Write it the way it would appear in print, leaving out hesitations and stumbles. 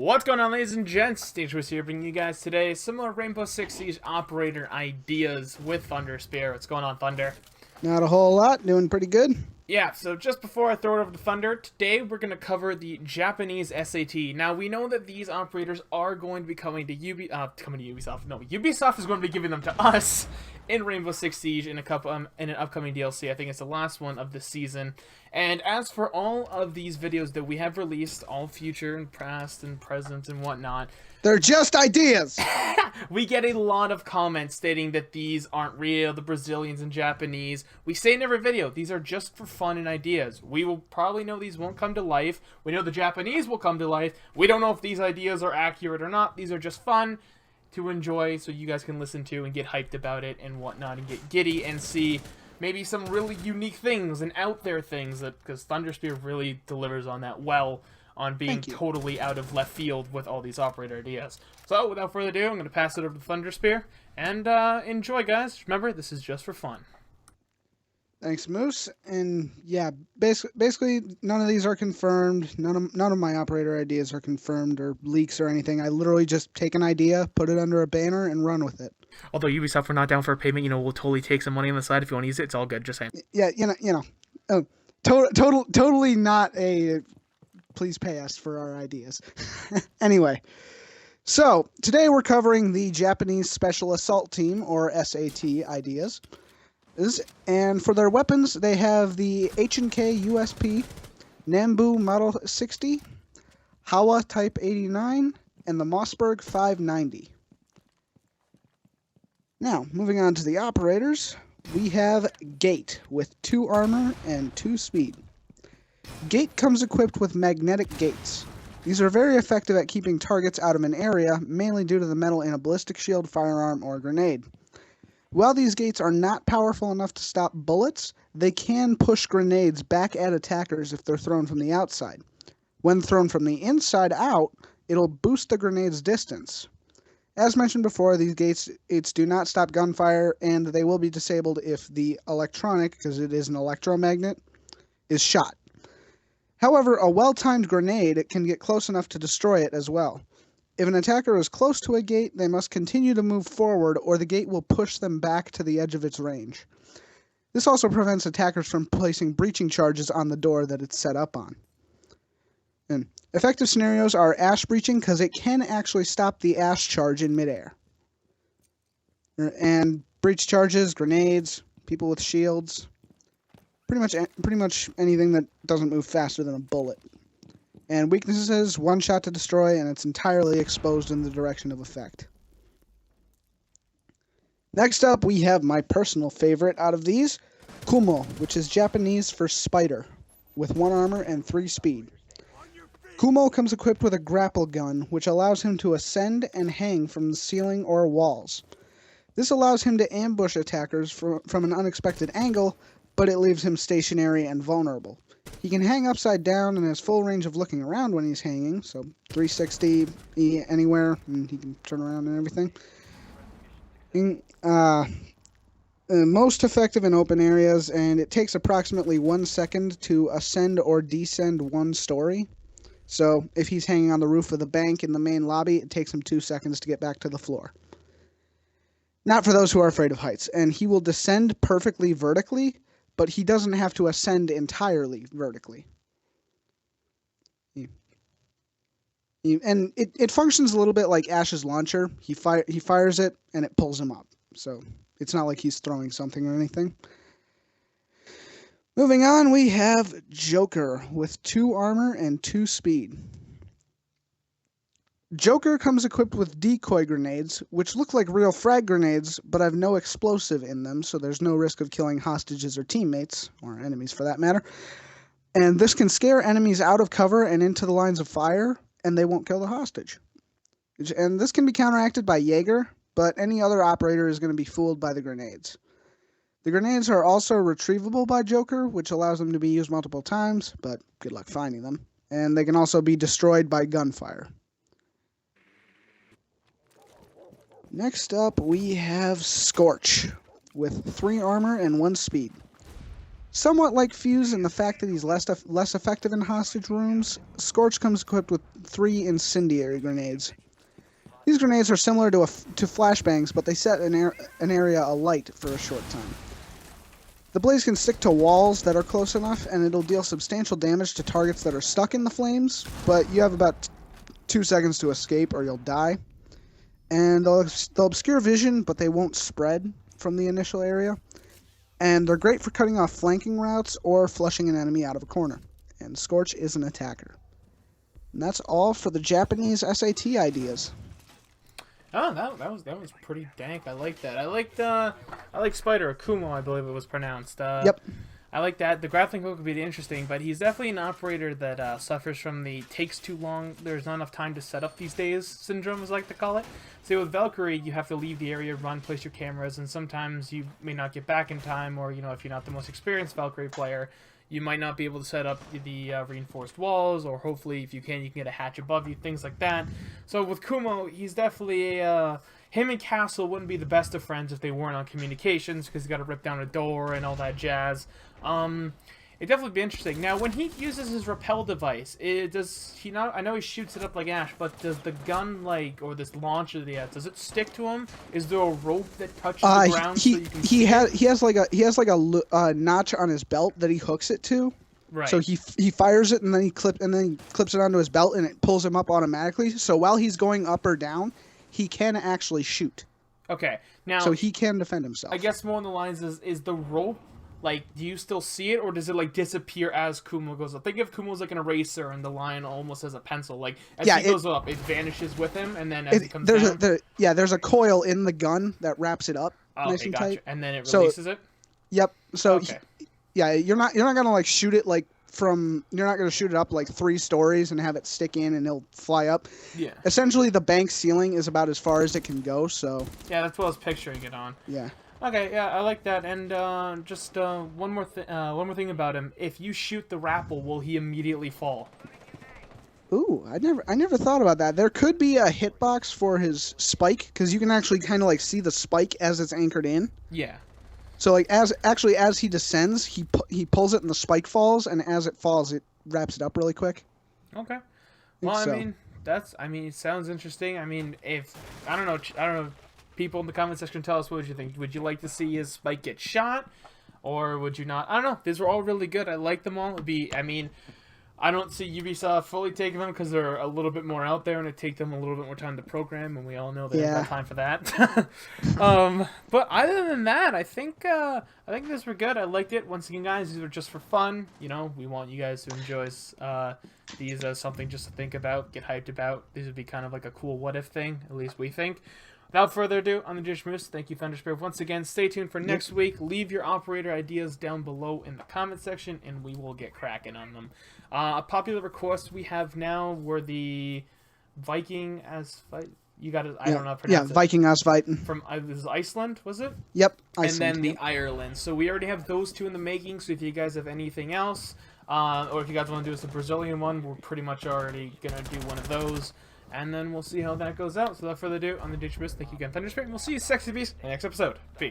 What's going on, ladies and gents? Stageways here, bringing you guys today similar Rainbow Six Siege operator ideas with Thunder Spear. What's going on, Thunder? Not a whole lot. Doing pretty good. Yeah, so just before I throw it over to Thunder, today we're going to cover the Japanese SAT. Now, we know that these operators are going to be coming to Ubisoft. No, Ubisoft is going to be giving them to us in Rainbow Six Siege in in an upcoming DLC. I think it's the last one of the season. And as for all of these videos that we have released, all future and past and present and whatnot, They're just ideas. we get a lot of comments stating that these aren't real, the Brazilians and Japanese. We say in every video, these are just for fun and ideas. We will probably know these won't come to life. We know the Japanese will come to life. We don't know if these ideas are accurate or not. These are just fun to enjoy so you guys can listen to and get hyped about it and whatnot and get giddy and see maybe some really unique things and out there things, that because Thunderspear really delivers on that well, on being totally out of left field with all these operator ideas. So, without further ado, I'm going to pass it over to Thunderspear, and enjoy, guys. Remember, this is just for fun. Thanks, Moose. And yeah, basically, none of these are confirmed. None of my operator ideas are confirmed or leaks or anything. I literally just take an idea, put it under a banner, and run with it. Although Ubisoft, we're not down for a payment. We'll totally take some money on the side if you want to use it. It's all good. Just saying. Yeah, totally not a. Please pay us for our ideas. Anyway, so today we're covering the Japanese Special Assault Team, or SAT, ideas. And for their weapons, they have the H&K USP, Nambu Model 60, Hawa Type 89, and the Mossberg 590. Now, moving on to the operators, we have Gate with 2 armor and 2 speed. Gate comes equipped with magnetic gates. These are very effective at keeping targets out of an area, mainly due to the metal in a ballistic shield, firearm, or grenade. While these gates are not powerful enough to stop bullets, they can push grenades back at attackers if they're thrown from the outside. When thrown from the inside out, it'll boost the grenade's distance. As mentioned before, these gates do not stop gunfire, and they will be disabled if the electronic, because it is an electromagnet, is shot. However, a well-timed grenade can get close enough to destroy it as well. If an attacker is close to a gate, they must continue to move forward, or the gate will push them back to the edge of its range. This also prevents attackers from placing breaching charges on the door that it's set up on. And effective scenarios are ash breaching, because it can actually stop the ash charge in midair. And breach charges, grenades, people with shields, pretty much anything that doesn't move faster than a bullet. And weaknesses, 1 shot to destroy, and it's entirely exposed in the direction of effect. Next up, we have my personal favorite out of these, Kumo, which is Japanese for spider, with 1 armor and 3 speed. Kumo comes equipped with a grapple gun, which allows him to ascend and hang from the ceiling or walls. This allows him to ambush attackers from an unexpected angle, but it leaves him stationary and vulnerable. He can hang upside down and has full range of looking around when he's hanging, so 360 anywhere, and he can turn around and everything. Most effective in open areas, and it takes approximately 1 second to ascend or descend 1 story. So if he's hanging on the roof of the bank in the main lobby, it takes him 2 seconds to get back to the floor. Not for those who are afraid of heights, and he will descend perfectly vertically, but he doesn't have to ascend entirely vertically. And it functions a little bit like Ash's launcher. He fires it, and it pulls him up. So it's not like he's throwing something or anything. Moving on, we have Joker with 2 armor and 2 speed. Joker comes equipped with decoy grenades, which look like real frag grenades, but have no explosive in them, so there's no risk of killing hostages or teammates, or enemies for that matter. And this can scare enemies out of cover and into the lines of fire, and they won't kill the hostage. And this can be counteracted by Jaeger, but any other operator is going to be fooled by the grenades. The grenades are also retrievable by Joker, which allows them to be used multiple times, but good luck finding them. And they can also be destroyed by gunfire. Next up, we have Scorch, with 3 armor and 1 speed. Somewhat like Fuse in the fact that he's less effective in hostage rooms, Scorch comes equipped with 3 incendiary grenades. These grenades are similar to flashbangs, but they set an area alight for a short time. The blaze can stick to walls that are close enough, and it'll deal substantial damage to targets that are stuck in the flames, but you have about 2 seconds to escape or you'll die. And they'll obscure vision, but they won't spread from the initial area. And they're great for cutting off flanking routes or flushing an enemy out of a corner. And Scorch is an attacker. And that's all for the Japanese SAT ideas. Oh, that was pretty dank. I like that. I like Spider Akumo, I believe it was pronounced. Yep. I like that. The grappling hook would be interesting, but he's definitely an operator that suffers from the takes too long, there's not enough time to set up these days syndrome, as I like to call it. So with Valkyrie, you have to leave the area, run, place your cameras, and sometimes you may not get back in time, or, if you're not the most experienced Valkyrie player, you might not be able to set up the reinforced walls, or hopefully, if you can get a hatch above you, things like that. So with Kumo, he's definitely him and Castle wouldn't be the best of friends if they weren't on communications, because he's got to rip down a door and all that jazz. It'd definitely be interesting. Now, when he uses his rappel device, does he not? I know he shoots it up like Ash, but does the gun, or this launcher that he has, does it stick to him? Is there a rope that touches the ground so you can he has like a notch on his belt that he hooks it to. Right. So he fires it and then he clips it onto his belt and it pulls him up automatically. So while he's going up or down, he can actually shoot. Okay. Now, so he can defend himself. I guess more on the lines is the rope. Do you still see it, or does it, disappear as Kumo goes up? Think of Kumo's like an eraser, and the line almost as a pencil. As he goes up, it vanishes with him, and then as he comes down... there's a coil in the gun that wraps it up nice and tight. And then it releases it? Yep. So, okay. You're not gonna, shoot it, you're not gonna shoot it up, 3 stories and have it stick in and it'll fly up. Yeah. Essentially, the bank ceiling is about as far as it can go, so... Yeah, that's what I was picturing it on. Yeah. Okay, yeah, I like that. And just one more thing about him. If you shoot the rappel, will he immediately fall? Ooh, I never thought about that. There could be a hitbox for his spike, because you can actually kind of see the spike as it's anchored in. Yeah. So as he descends, he pulls it and the spike falls, and as it falls, it wraps it up really quick. Okay. Well, it sounds interesting. I don't know. People in the comment section, tell us, what would you think? Would you like to see his spike get shot, or would you not? I don't know. These were all really good. I like them all. I don't see Ubisoft fully taking them because they're a little bit more out there, and it take them a little bit more time to program, and we all know they don't have time for that. But other than that, I think these were good. I liked it. Once again, guys, these were just for fun. We want you guys to enjoy these as something just to think about, get hyped about. These would be kind of like a cool what-if thing, at least we think. Without further ado, I'm the Dish Moose. Thank you, Thunderspirit. Once again, stay tuned for next week. Leave your operator ideas down below in the comment section, and we will get cracking on them. A popular request we have now were the Viking as fight. You got it. I don't know how to pronounce it. Viking as fighting. From this is Iceland, was it? Yep. Iceland, and then the Ireland. So we already have those 2 in the making. So if you guys have anything else, or if you guys want to do us a Brazilian one, we're pretty much already gonna do one of those. And then we'll see how that goes out. So without further ado, I'm the Dish Moose. Thank you again, Thunderspirit, and we'll see you, Sexy Beast, in the next episode. Peace.